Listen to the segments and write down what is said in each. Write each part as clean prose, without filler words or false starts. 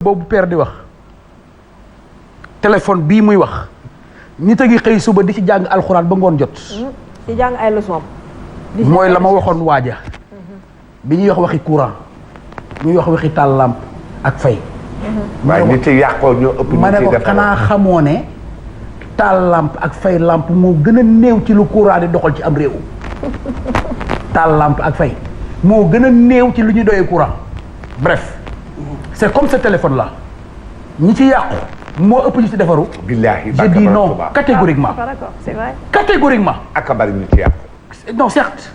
boobu père di wax téléphone bii muy wax nit a ngi xëy suba di ci jàng alxuraan ba ngoon jot. di jàng ay leçon. mooy la ma waxoon waaja bi ñuy wax waxi courant ñuy wax waxi taal lampe ak fay. waaye nit yi yàqoo ñoo ëpp. ma ne ko xanaa xamoo ne taal lampe ak fay lampe moo gën a néew ci lu courant di doxal ci am réew. taal lampe ak fay moo gën a néew ci lu ñuy doyee courant bref. c'est comme ce téléphone là ñi ci yàqu moo ëpp ñu ci defaru. billaahi je dis non catégoriquement. c'est vrai. catégoriquement. ak a bari ñu ci yàqu. non certes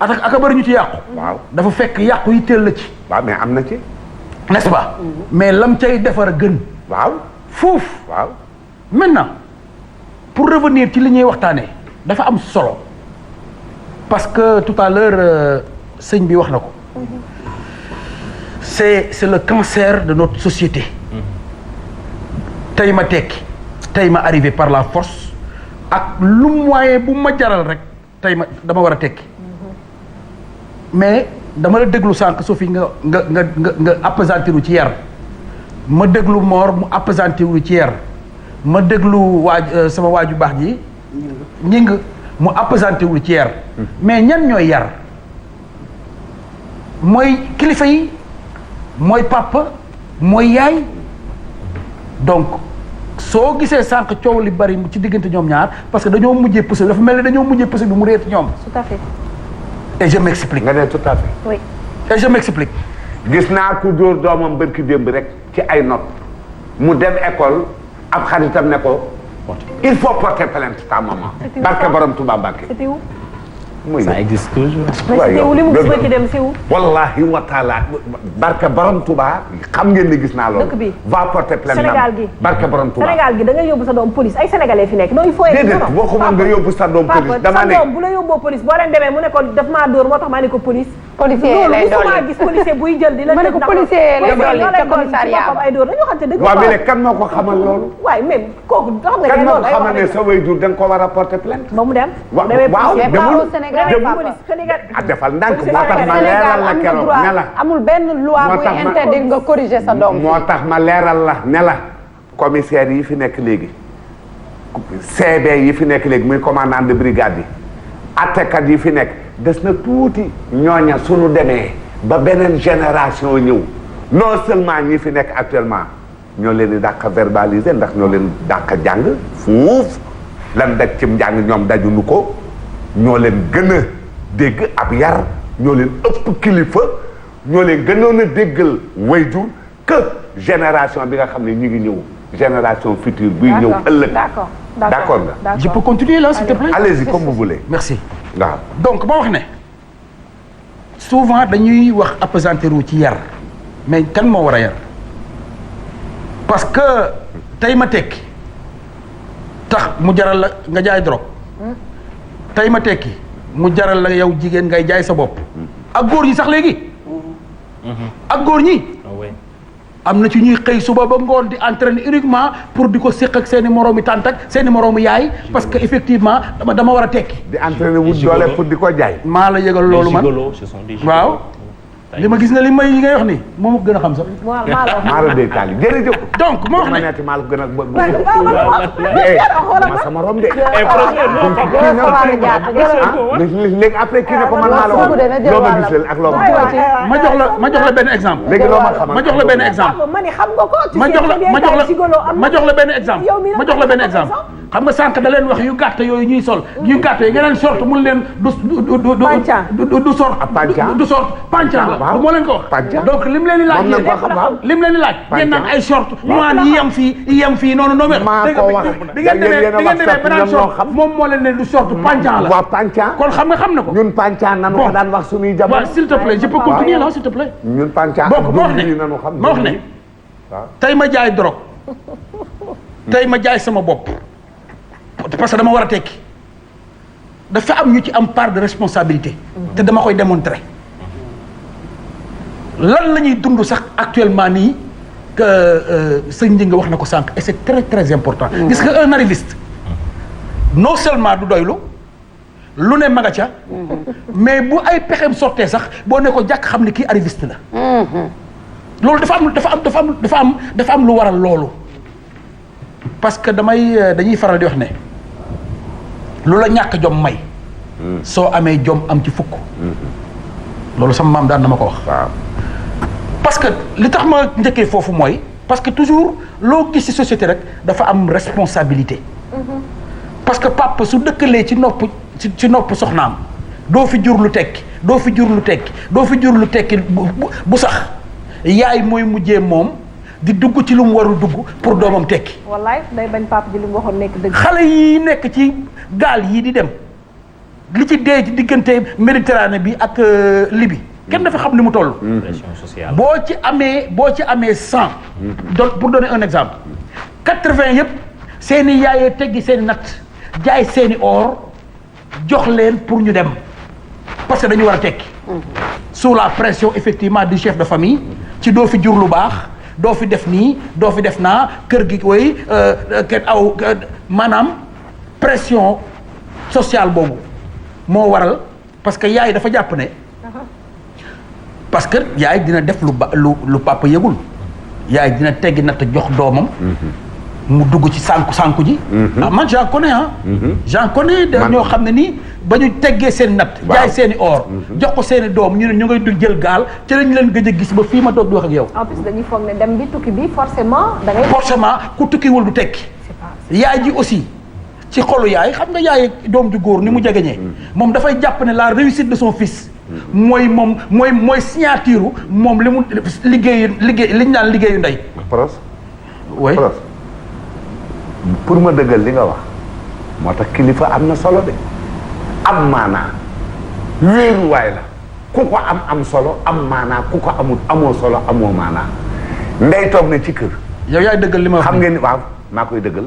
ak a bari ñu ci yàqu. waaw dafa fekk yàqu yi teel la ci. waaw mais am na ci. n'est-ce pas. mais lam cay defar a gën. waaw fuuf. waaw. maintenant pour revenir ci li ñuy waxtaanee dafa am solo parce que tout à l'heure sëñ bi wax na ko. c'est le cancer de notre société. tey ma tekki tey ma arrivé par la force ak lu moyen bu ma jaral rek tey ma dama war a tekki mais dama la déglu sànq Sophie nga appesantiru ci yar ma déglu Mor mu appesantiru ci yar ma déglu sama waaju baax ji ñing mu appesantiru ci yar mais ñan ñooy yar mooy kilifa yi mooy papa mooy yaay donc soo gisee sànq coow li bari ci diggante ñoom ñaar parce que dañoo mujjee poussé dafa mel ni dañoo mujjee poussé bi mu réet ñoom. tout à fait. et je m'explique. nga ne tout à fait. oui. et je m'explique. gis naa ku dóor doomam bërki démb rek ci ay notes mu dem école ab xaritam ne ko il faut porter plainte ta maman. barke borom Touba Mbacké. c'était où. ça existe toujours. mais c'était où li mu gis ba ci dem si où. wallahi wa taala barke borom Touba xam ngeen ni gis naa loolu. dëkk bi va porter plainte Sénégal gi barke borom Touba. Sénégal gi da nga yóbbu sa doom police ay sénégalais fi nekk non il faut. déedéet waxuma nga yóbbu sa doom police dama ne sa doom bu la yóbboo police boo leen demee mu ne ko daf maa dóor moo tax maa ne ko police. policier lay dolli loolu gis policier buy jël di la. ma ne ko policier lay dolli ca commissariat ay dóor dañoo xam te dëgg. waaw mais kan moo ko xamal loolu. waaye même kooku xam nga kan moo ko xamal ne sa waajur da nga ko war a porter plainte. ba mu dem. waaw demul Sénégal ah defal ndànk moo tax ma leeral la keroog ne la amul benn loi buy interdire nga corriger sa doom. moo tax ma leeral la ne la commissaire yi fi nekk léegi CB yi fi nekk léegi muy commandant de brigade yi attekat yi fi nekk des na tuuti ñooña suñu demee ba beneen génération ñëw non seulement ñi fi nekk actuellement ñoo leen di dàq verbaliser ndax ñoo leen dàq jàng fuuf lan daj cim njàng ñoom dajuñu ko ñoo leen gën a dégg ab yar ñoo leen ëpp kilifa ñoo leen gënoon a déggal wayjur que génération bi nga xam ne ñu ngi ñëw génération future buy ñëw ëllëg. d'accord nga. je peux continuer là s'il te plaît. allez-y comme vous voulez. merci. waaw donc ma wax ne souvent dañuy wax appesantiru ci yar mais kan moo war a yar parce que tey ma tekki tax mu jaral la nga jaay drogue tey ma tekki mu jaral la yow jigéen ngay jaay sa bopp ak góor ñi sax léegi ak góor ñi am na ci ñuy xëy suba ba ngoon di entraîner uniquement pour di ko séq ak seen i moroomi tànt ak seen i moroomi yaay parce que effectivement dama war a tekki di entraîner wut doole pour di ko jaay. maa la yëgal loolu man waaw li ma gis ne li ngay wax ni moom gën a xam sax. maa la dee taali jërëjëf. donc moo wax ne maa la gën a ma sama rom de. léegi après kii ne ko man maa la wax loo ma gis leen ak loo ma jox la benn exemple. léegi loo ma xamal ma jox la benn exemple. ma jox la benn exemple. ma jox la benn exemple. xam nga sànq da leen wax yu gàtt yooyu ñuy sol yu gàtt yi nga leen sorte mun leen du sort du sort pancan la moo leen ko wax donc lim leen di laaj lim leen di laaj ngeen naan ay short ñu naan yi yem fii noonu noonu bi ngeen demee beneen short moom moo leen ne du short pancan la waaw pancan kon xam na ko ñun pancan nanu ko daan wax suñuy jamono waaw s'il te plaît je peux continuer là s'il te plaît ñun pancan donc ma wax ne tey ma jaay drogue tey ma jaay sama bopp parce que dama war a tekki dafa am ñu ci am part de responsabilité te dama koy démontrer lan la ñuy dund sax actuellement nii que sëñ Ndinga wax na ko sànq et c'est très très important gis nga un arriviste non seulement du doylu lu ne ma nga ca mais bu ay pexeem sottee sax boo ne ko jàkk xam ne kii arriviste la loolu dafa am lu waral loolu parce que dañuy faral di wax ne lu la ñàkk jom may. soo amee jom am ci fukk. loolu sama maam daan na ma ko wax. waaw parce que li tax ma njëkkee foofu mooy parce que toujours loo gis ci société rek dafa am responsabilité. parce que papa su dëkkalee ci nopp soxnaam doo fi jur lu tekki doo fi jur lu tekki bu sax yaay mooy mujjee moom di dugg ci lu mu warul dugg pour doomam tekki. wallaay day bañ papa ji li mu waxoon nekk dëgg. xale yi nekk ci gaal yii di dem li ci dee ci diggante Méditerranée bi ak Libye kenn dafa xam ni mu toll. pression sociale. boo ci amee 100. donc pour donner un exemple 80 yëpp seeni yaayee teggi seeni natt jaay seeni or jox leen pour ñu dem parce que dañu war a tekki. sous la pression effectivement du chef de famille ci doo fi jur lu baax doo fi def nii doo fi def naa kër gi koy kenn maanaam pression sociale boobu moo waral parce que yaay dafa jàpp ne parce que yaay dina def lu papa yëgul yaay dina teggi natt jox doomam mu dugg ci sànku ji man j'en connais j'en connais ñoo xam ne nii ba ñu teggee seen natt jaay seeni or jox ko seeni doom ñu ne ñu ngay du jël gaal ci lañ leen gëj a gis ba fii ma toog di wax ak yow en plus dañuy foog ne dem bi tukki bi forcément da ngay forcément ku tukkiwul du tekki yaay ji aussi ci xolu yaay xam nga yaay doom ju góor ni mu jegeñee moom dafay jàpp ne la réussite de son fils mooy signature moom li mu liggéey liñ naan liggéeyu ndey oui pour ma dëggal li nga wax moo tax kilifa am na solo de am maanaa wéeruwaay la ku ko am solo am maanaa ku ko amul amoo solo amoo maanaa ndey toog na ci kër yow yaay dëggal li ma wax xam ngeen ni waaw maa koy dëggal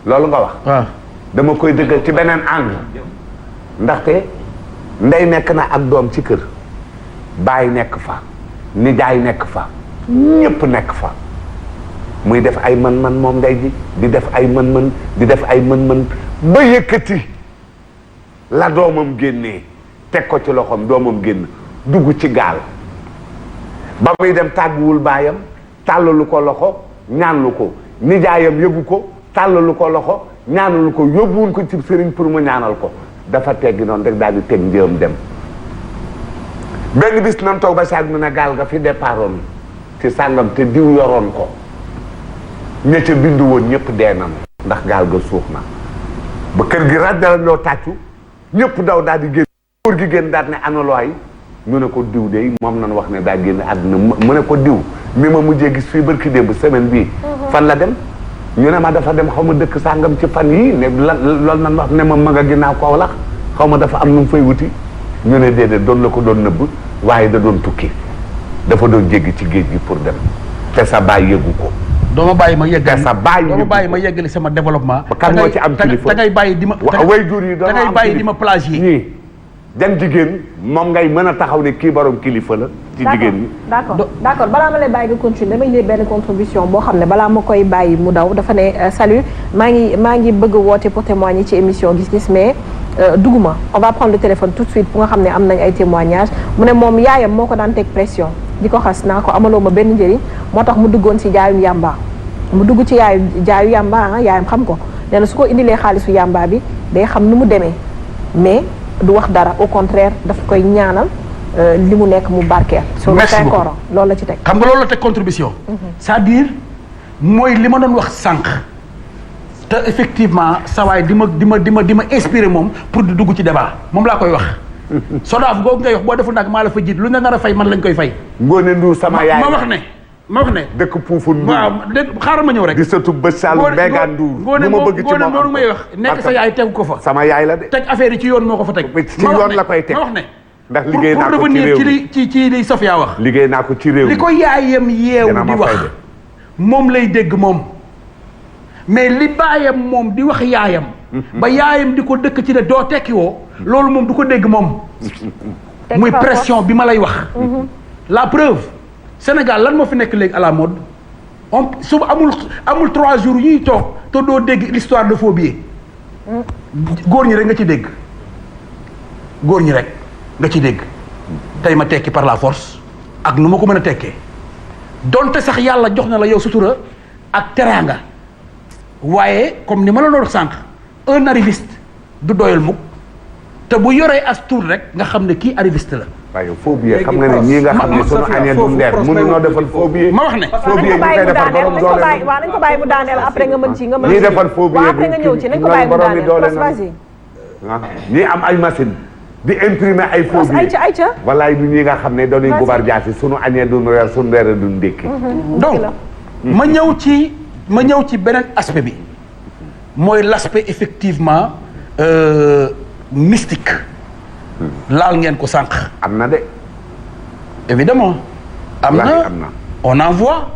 loolu nga wax waaw dama koy dëggal ci beneen angle ndaxte ndey nekk na ak doom ci kër baay nekk fa nijaay nekk fa ñépp nekk fa muy def ay mën-mën moom ndey ji di def ay mën-mën di def ay mën-mën ba yëkkati la doomam génnee teg ko ci loxoom doomam génn dugg ci gaal ba muy dem tàgguwul baayam tàllalu ko loxo ñaanlu ko nijaayam yëgu ko tàllalu ko loxo ñaanalu ko yóbbuwul ko ci sëriñ pour mu ñaanal ko dafa teggi noonu rek daal di teg njëam dem benn bis nan toog ba saag mu ne gaal ga fi départoon ci sàngam te diw yoroon ko ña ca bindu woon ñëpp dee nañu ndax gaal ga suux na ba kër gi raddaloo tàccu ñëpp daw daal di génn góor gi génn daal ne analooy ñu ne ko diw de moom nañ wax ne daa génn àdduna mu ne ko diw mi ma mujjee gis fii barki démb semaine bii fan la dem ñu ne ma dafa dem xaw ma dëkk sàngam ci fan yii ne loolu nan wax ne ma nga ginnaaw Kaolack xaw ma dafa am nu mu fay wuti ñu ne déedéet doon la ko doon nëbb waaye da doon tukki dafa doon jéggi ci géej gi pour dem te sa baay yëgu ko doo ma bàyyi ma yeggali sa baay doo ma bàyyi ma yeggali sama développement kan moo ci am kilifa da ngay bàyyi di ma way jur yi da ngay bàyyi di ma plagier ñii jan jigéen moom ngay mën a taxaw ne kii borom kilifa la ci jigéen ñi d'accord balaa ma lay bàyyi nga continuer damay lay benn contribution boo xam ne balaa ma koy bàyyi mu daw dafa ne salut maa ngi bëgg woote pour témoigner ci émission gis-gis mais duguma on va prendre le téléphone tout de suite pour nga xam ne am nañ ay témoignages mu ne moom yaayam moo ko daan teg pression di ko xas naa ko amaloo ma benn njëriñ moo tax mu duggoon ci jaayum yàmba mu dugg ci jaayu yàmba yaayam xam ko nee na su ko indilee xaalisu yàmba bi day xam nu mu demee mais du wax dara au contraire daf koy ñaanal li mu nekk mu barkeel. merci beaucoup loolu la ci teg. xam nga loolu la teg contribution. c'est-à-dire mooy li ma doon wax sànq. te effectivement sawaay di ma inspiré moom pour di dugg ci débat moom laa koy wax. sodaaf googu ngay wax boo deful nag maa la fa jiit lu ne nar a fay man lañ koy fay. Ngoné Ndour sama yaay ma wax ne. dëkk Poufou Ndour waaw dégg xaaral ma ñëw rek. di sëtu Bët Saalum Mbégaan Ndour. lu ma bëgg ci moom loolu may wax nekk sa yaay tegu ko fa. sama yaay la de. teg affaire yi ci yoon moo ko fa teg. ci yoon la koy teg ma wax ne. ndax liggéey naa ko pour ci réew revenir ci li Sofia wax. liggéey naa ko ci réew li ko yaayam yeewu di wax moom lay dégg moom. mais li baayam moom di wax yaayam. ba yaayam di ko dëkk ci ne doo tekki woo. loolu moom du ko dégg moom. muy pression bi ma lay wax. la preuve Sénégal lan moo fi nekk léegi à la mode su amul 3 jours yuy toog te doo dégg l'histoire de faux billets. góor ñi rek nga ci dégg. góor ñi rek nga ci dégg. tey ma tekki par la force ak nu ma ko mën a tekkee donte sax yàlla jox na la yow sutura ak teraanga waaye comme ni ma la doon sànq un arriviste du doyal mukk te bu yoree as tuut rek nga xam ne kii arriviste la. waaye faux billet xam nga ne ñii nga xam ne sunu añee du ndeer mënuñoo defal faux billet. ma wax ne faux billet ñu koy defar borom doole waaw nañ ko bàyyi mu daaneel après nga mën ci nga mën ñii defar faux billet après nga ñëw ci nañ ko bàyyi mu daaneel vas-y. ñii am ay machine di imprimer ay faux billets ayca walaay du ñi nga xam ne dañuy gubar jaasi sunu añee duñ reer sunu reer duñ ndékki. donc ma ñëw ci beneen aspect bi mooy l'aspect effectivement mystique. laal ngeen ko sànq. am na de. évidemment am na on en voit.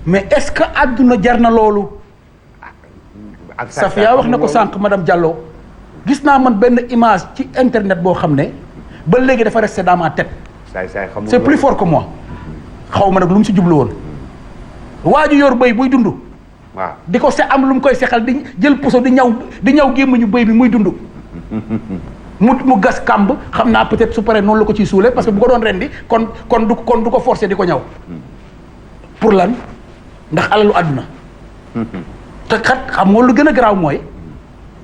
mais est-ce que àdduna jar na loolu. ak Safia wax na ko sànq madame Diallo. gis naa man benn image ci internet boo xam ne ba léegi dafa resté dans ma tête. c'est plus fort que moi. xaw ma nag lu mu si jublu woon. waa ju yor bëy buy dund. waaw di ko se am lu mu koy sexal di jël puso di ñaw gémmiñu bëy bi muy dund. mu gas kàmb xam naa peut-être su paree noonu la ko ciy suulee parce que bu ko doon rendi kon du ko forcer di ko ñaw. pour lan ndax alalu àdduna. te kat xam nga lu gën a garaaw mooy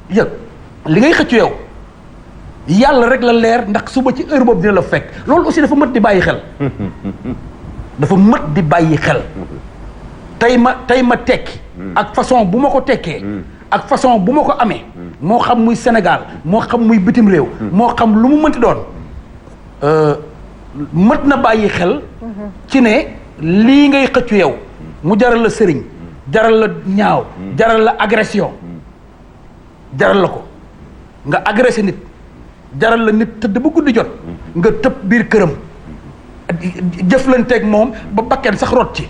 yëg li ngay xëccu yow yàlla rek la leer ndax suba ci heure boobu dina la fekk loolu aussi dafa mët di bàyyi xel. dafa mët di bàyyi xel. tey ma tekki. ak façon bu ma ko tekkee. ak façon bu ma ko amee. moo xam muy Sénégal moo xam muy bitim réew. moo xam lu mu mënti doon. mët na bàyyi xel. ci ne lii ngay xëccu yow mu jaral la sëriñ jaral la ñaaw jaral la agression jaral la ko nga agressé nit jaral la nit tëdd ba guddi jot nga tëb biir këram jëflanteeg moom ba bakken sax rot ci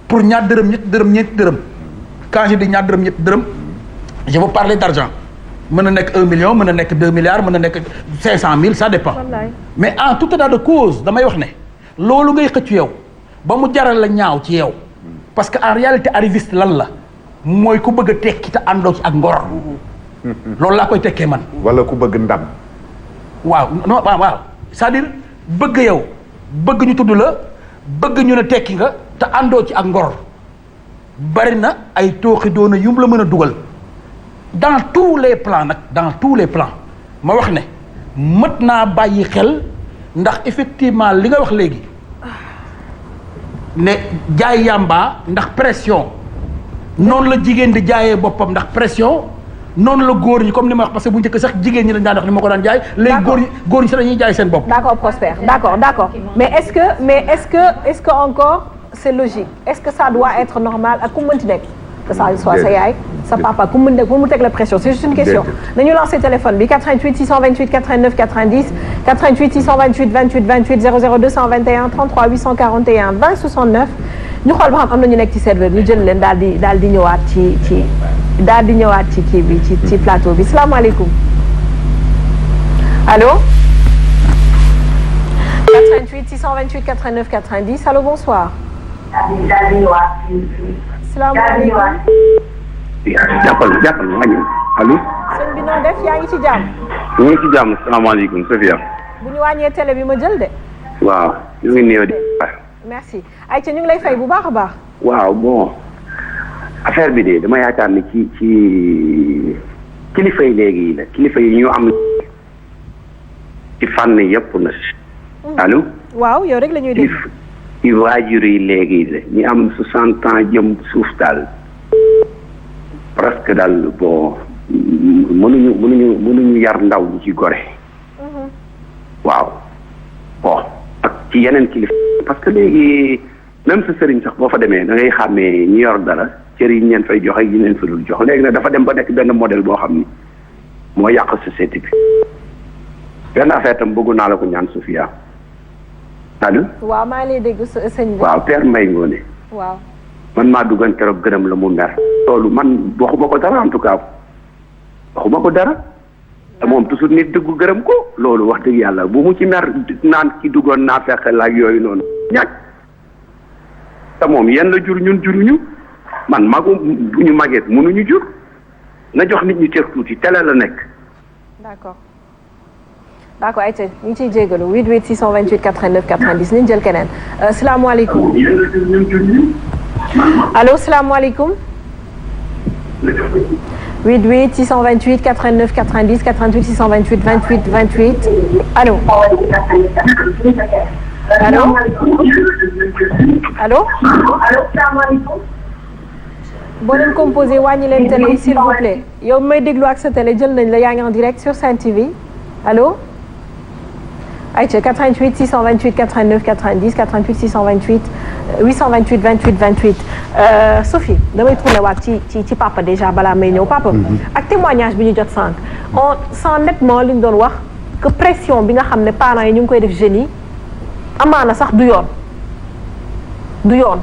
pour ñaar dërëm ñetti dërëm ñeenti dërëm quand je dis ñaar dërëm ñetti dërëm je veux parler d'argent mën na nekk 1 million mën na nekk 2 milliards mën na nekk 500 000 ça dépend. mais en tout état de cause damay wax ne loolu ngay xëccu yow ba mu jaral la ñaaw ci yow parce que en réalité arriviste lan la mooy ku bëgg a tekki te àndoo ci ak ngor loolu laa koy tekkee man. wala ku bëgg ndam. waaw non waaw c'est-à-dire bëgg yow bëgg ñu tudd la bëgg ñu ne tekki nga te àndoo ci ak ngor bari na ay tooxi doona yum la mën a dugal dans tous les plans nag dans tous les plans ma wax ne mët naa bàyyi xel ndax effectivement li nga wax léegi ne jaay yàmba ndax pression noonu la jigéen di jaayee boppam ndax pression noonu la góor ñi comme ni ma wax parce que bu njëkk sax jigéen ñi lañ daan wax ni ma ko daan jaay. léegi góor ñi sax dañuy jaay seen bopp. d'accord Prosper d'accord mais est-ce que encore c'est logique est-ce que ça doit être normal ak ku mu mënti nekk que ça soit sa yaay sa papa ku mu mënti nekk pour mu teg la pression c'est juste une question. nañu lancer téléphone bi 88 628 89 90 88 628 28 28 00 221 33 841 20 69 ñu xool ba xam am na ñu nekk ci serveur ñu jël leen daal di ñëwaat ci kii bi ci plateau bi salaamaaleykum allo 88 628 89 90 allo bonsoir. salaamaaleykum. jàppal maa ngi allo. sëñ bi noo def yaa ngi ci jàmm. ñu ngi ci jàmm salaamaaleykum Sofia. bu ñu wàññee télé bi ma jël de. waaw ñu ngi néew di. merci Aïcha ñu ngi lay fay bu baax a baax. waaw bon affaire bi de dama yaakaar ni ci kilifa yi léegi la kilifa yi ñu am ci fànn yëpp na. allo. waaw yow rek la ñuy dégg. ci waajur yi léegi la ñu am 60 ans jëm suuf daal presque daal bon mënuñu yar ndaw ñi ci gore. waaw bon ak ci yeneen kilifa parce que léegi même sa sëriñ sax boo fa demee da ngay xàmmee ñi yor dara cër yi ñu leen fay jox ak yi leen fa dul jox léegi nag dafa dem ba nekk benn modèle boo xam ni moo yàq société bi benn affaire tam bëggu naa la ko ñaan Sofia allo. waaw maa ngi lay dégg sëñ bi. waaw Père Mbaye Ngoné. waaw. man maa duggoon keroog gërëm la mu mer. loolu man waxuma ko dara en tout cas waxuma ko dara. te moom toujours nit dëggu gërëm ko. loolu wax dëgg yàlla bu mu ci mer naan ki duggoon naa fexe la ak yooyu noonu. ñàkk te moom yenn la jur ñun juruñu man magu bu ñu magee mënuñu jur na jox nit ñi cër tuuti télé la nekk. d'accord d'accord ayca ñu ngi ciy jégalu 88 628 89 90 ñu jël keneen salaamaaleykum allo salaamaaleykum 88 628 89 90 88 628 28 28 allo allo allo boo leen composé wàññi leen télé yi s'il vous plaît yow may déglu ak sa télé jël nañ la yaa ngi en direct sur Sen TV allo ayca 88 628 89 90 88 628 828 28 28 Sophie damay tourné waat ci papa déjà balaa may ñëw papa. ak témoignage bi ñu jot sànq. on sent nettement li ñu doon wax que pression bi nga xam ne parents yi ñu ngi koy def jeunes yi amaana sax du yoon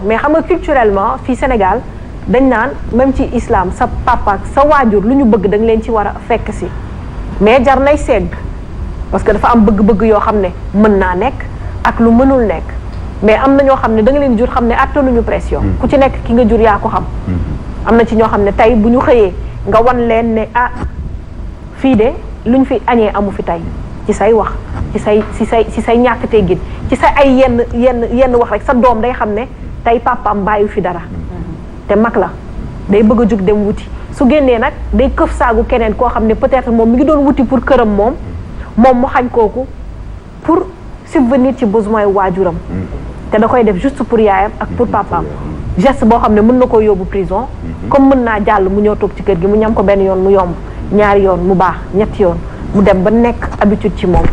mais xam nga culturellement fii Sénégal dañ naan même ci islam sa papa ak sa waajur lu ñu bëgg da nga leen ci war a fekk si mais jar nay segg. parce que dafa am bëgg-bëgg yoo xam ne mën naa nekk ak lu mënul nekk mais am na ñoo xam ne da nga leen jur xam ne attanuñu pression ku ci nekk ki nga jur yaa ko xam am na ci ñoo xam ne tey bu ñu xëyee nga wan leen ne fii de luñ fi añee amu fi tey ci say wax ci say ñàkk teggin ci say ay yenn wax rek sa doom day xam ne tey papaam bàyyi fi dara te mag la day bëgg a jug dem wuti su génnee nag day këf saagu keneen koo xam ne peut-être moom mi ngi doon wuti pour këram moom mu xañ kooku pour subvenir ci besoin waajuram te da koy def juste pour yaayam ak pour papaam geste boo xam ne mën na koo yóbbu prison comme mën naa jàll mu ñëw toog ci kër gi mu ñam ko benn yoon mu yomb ñaari yoon mu baax ñetti yoon mu dem ba nekk habitude ci moom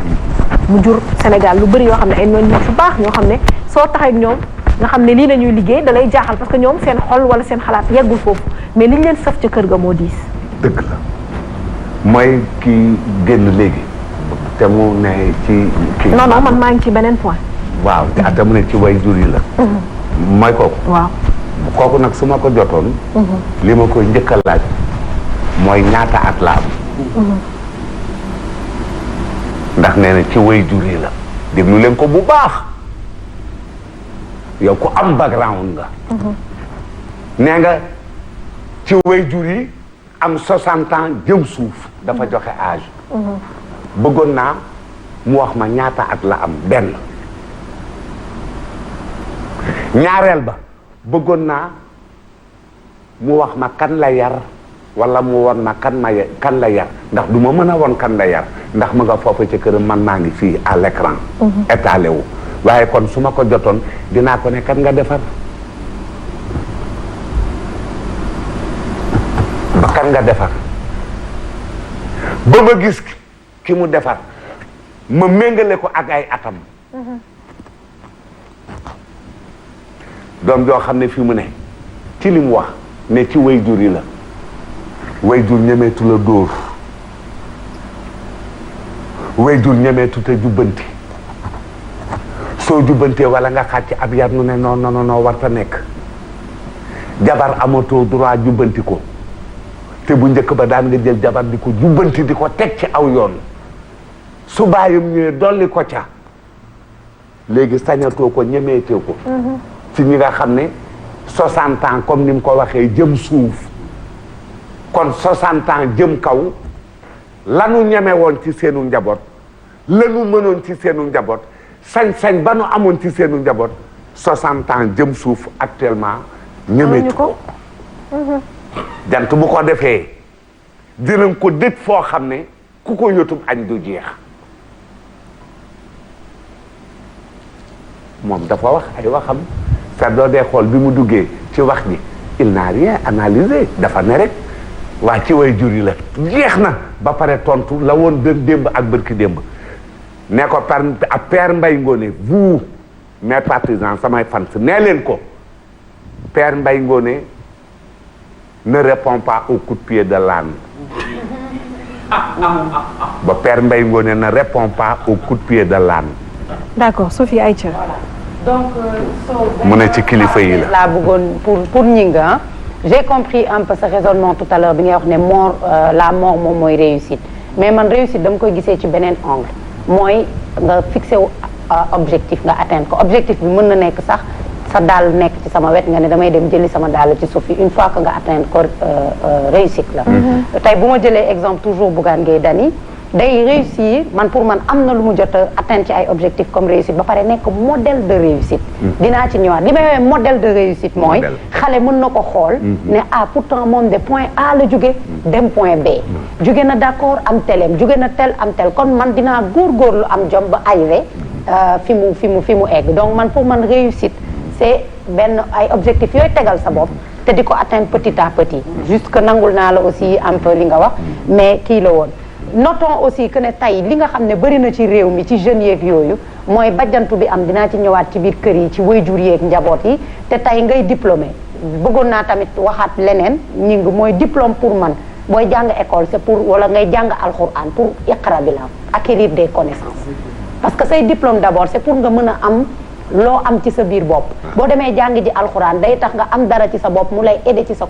mu jur Sénégal lu bëri yoo xam ne ay noonu nit yu baax ñoo xam ne soo taxee ak ñoom nga xam ne lii la ñuy liggéey da lay jaaxal parce que ñoom seen xol wala seen xalaat yeggul foofu mais liñ leen saf ca kër ga moo diis. dëgg la mooy kii génn léegi te mu ne ci kii. non man maa ngi ci beneen point. waaw te mu ne ci way jur yi la. mooy kooku. waaw kooku nag su ma ko jotoon. li ma koy njëkk a laaj mooy ñaata at la am. ndax nee na ci way jur yi la. déglu leen ko bu baax yow ku am background nga. nee nga ci way jur yi am 60 ans jëm suuf dafa joxe âge. bëggoon naa mu wax ma ñaata at la am benn. ñaareel ba bëggoon naa mu wax ma kan la yar wala mu won ma kan la yar ndax du ma mën a won kan la yar ndax mu nga foofu ci këram man maa ngi fii à l'écran étalé wu waaye kon su ma ko jotoon dinaa ko ne kan nga defar ba kan nga defar ba ma gis ki mu defar ma méngale ko ak ay atam doom joo xam ne fi mu ne ci li mu wax ne ci way jur yi la way jur ñemeetu la dóor way jur ñemeetu te jubbanti soo jubbantee wala nga xàcc ab yar nu ne non warta nekk jabar amatoo droit jubbanti ko te bu njëkk ba daan nga jël jabar di ko jubbanti di ko teg ci aw yoon su baayam ñëwee dolli ko ca léegi sañatoo ko ñemeetee ko ci ñi nga xam ne 60 ans comme ni mu ko waxee jëm suuf kon 60 ans jëm kaw lanu ñeme woon ci seenu njaboot lanu mënoon ci seenu njaboot sañ-sañ ba nu amoon ci seenu njaboot 60 ans jëm suuf actuellement ñemeetu ko jant bu ko defee dinañ ko dëj foo xam ne ku ko yotub añ du jeex moom dafa wax ay waxam sa doo dee xool bi mu duggee ci wax ji il n'a rien analysé dafa ne rek waa ci way jur yi la jeex na ba pare tontu la woon démb ak bërki démb ne ko père Mbaye Ngoné vous mes partisans samay fans nee leen ko père Mbaye Ngoné ne répond pas au coup de pied de l'âne ba père Mbaye Ngoné ne répond pas au coup de pied de l'âne. D'accord Sophie Aïcha. donc mu ne ci kilifa yi la. laa bëggoon pour Gningue j'ai compris un peu ce raisonnement tout à l'heure bi ngay wax ne mort la mort moom mooy réussite mais man réussite dama koy gisee ci beneen angle mooy nga fixé wu objectif nga atteindre ko objectif bi mën na nekk sax sa daal nekk ci sama wet nga ne damay dem jëli sama daal ci Sophie une fois que nga atteindre ko réussite la tey bu ma jëlee exemple toujours Bougane Gueye Dany day réussir man pour man am na lu mu jot a atteindre ci ay objectifs comme réussite ba pare nekk modèle de réussite. dinaa ci ñëwaat li may woowee modèle de réussite mooy. xale mën na ko xool. ne pourtant moom de point A la jóge dem point B. jóge na d'accord am telem jóge na tel am tel kon man dinaa góorgóorlu am jom ba arrivé fi mu egg donc man pour man réussite c'est benn ay objectifs yooyu tegal sa bopp. te di ko atteindre petit à petit. juste que nangul naa la aussi un peu li nga wax mais kii la woon. notons aussi que ne tey li nga xam ne bëri na ci réew mi ci jeunes yeeg yooyu mooy bajjantu bi am dinaa ci ñëwaat ci biir kër yi ci waajur yeeg njaboot yi te tey ngay diplômé bëggoon naa tamit waxaat leneen ñi ngi mooy diplôme pour man booy jàng école c'est pour wala ngay jàng alxuraan pour iqra bi la acquérir des connaissances parce que say diplôme d'abord c'est pour nga mën a am loo am ci sa biir bopp boo demee jàng ji alxuraan day tax nga am dara ci sa bopp mu lay aider ci sa